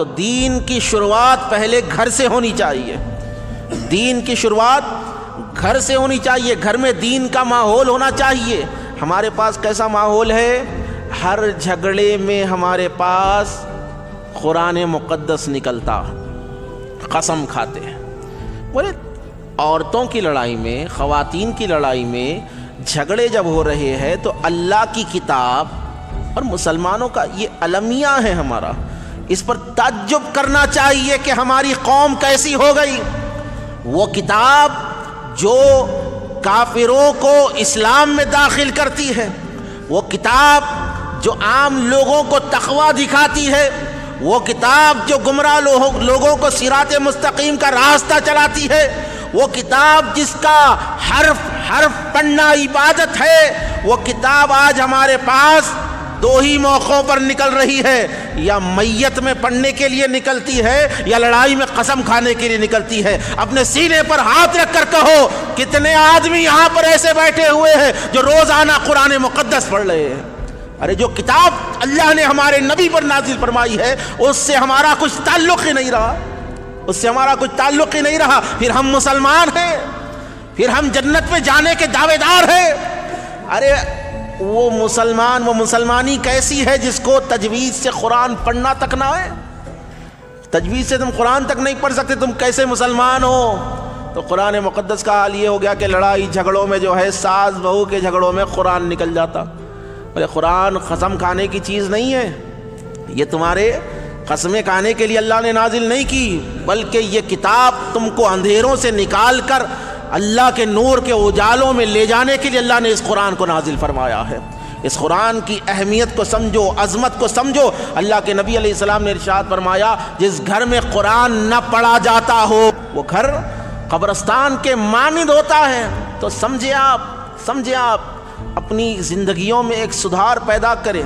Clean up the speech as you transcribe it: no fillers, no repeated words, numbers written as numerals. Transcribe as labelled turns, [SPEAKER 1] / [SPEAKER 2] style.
[SPEAKER 1] تو دین کی شروعات پہلے گھر سے ہونی چاہیے. دین کی شروعات گھر سے ہونی چاہیے. گھر میں دین کا ماحول ہونا چاہیے. ہمارے پاس کیسا ماحول ہے؟ ہر جھگڑے میں ہمارے پاس قرآن مقدس نکلتا، قسم کھاتے ہیں. بولے عورتوں کی لڑائی میں، خواتین کی لڑائی میں جھگڑے جب ہو رہے ہیں تو اللہ کی کتاب اور مسلمانوں کا یہ المیہ ہے ہمارا، اس پر تعجب کرنا چاہیے کہ ہماری قوم کیسی ہو گئی. وہ کتاب جو کافروں کو اسلام میں داخل کرتی ہے، وہ کتاب جو عام لوگوں کو تقویٰ دکھاتی ہے، وہ کتاب جو گمراہ لوگوں کو صراط مستقیم کا راستہ چلاتی ہے، وہ کتاب جس کا حرف حرف پڑھنا عبادت ہے، وہ کتاب آج ہمارے پاس دو ہی موقعوں پر نکل رہی ہے، یا میت میں پڑھنے کے لیے نکلتی ہے یا لڑائی میں قسم کھانے کے لیے نکلتی ہے. اپنے سینے پر ہاتھ رکھ کر کہو کتنے آدمی یہاں پر ایسے بیٹھے ہوئے ہیں جو روزانہ قرآن مقدس پڑھ رہے ہیں. ارے جو کتاب اللہ نے ہمارے نبی پر نازل فرمائی ہے اس سے ہمارا کچھ تعلق ہی نہیں رہا، اس سے ہمارا کچھ تعلق ہی نہیں رہا. پھر ہم مسلمان ہیں، پھر ہم جنت میں جانے کے دعوے دار ہیں. ارے وہ مسلمانی کیسی ہے جس کو تجوید سے قرآن پڑھنا تک نہ ہے؟ تجوید سے تم قرآن تک نہیں پڑھ سکتے، تم کیسے مسلمان ہو؟ تو قرآن مقدس کا حال یہ ہو گیا کہ لڑائی جھگڑوں میں جو ہے، ساس بہو کے جھگڑوں میں قرآن نکل جاتا. بولے قرآن قسم کھانے کی چیز نہیں ہے، یہ تمہارے قسمیں کھانے کے لیے اللہ نے نازل نہیں کی، بلکہ یہ کتاب تم کو اندھیروں سے نکال کر اللہ کے نور کے اجالوں میں لے جانے کے لیے اللہ نے اس قرآن کو نازل فرمایا ہے. اس قرآن کی اہمیت کو سمجھو، عظمت کو سمجھو. اللہ کے نبی علیہ السلام نے ارشاد فرمایا جس گھر میں قرآن نہ پڑھا جاتا ہو وہ گھر قبرستان کے مانند ہوتا ہے. تو سمجھے آپ اپنی زندگیوں میں ایک سدھار پیدا کریں.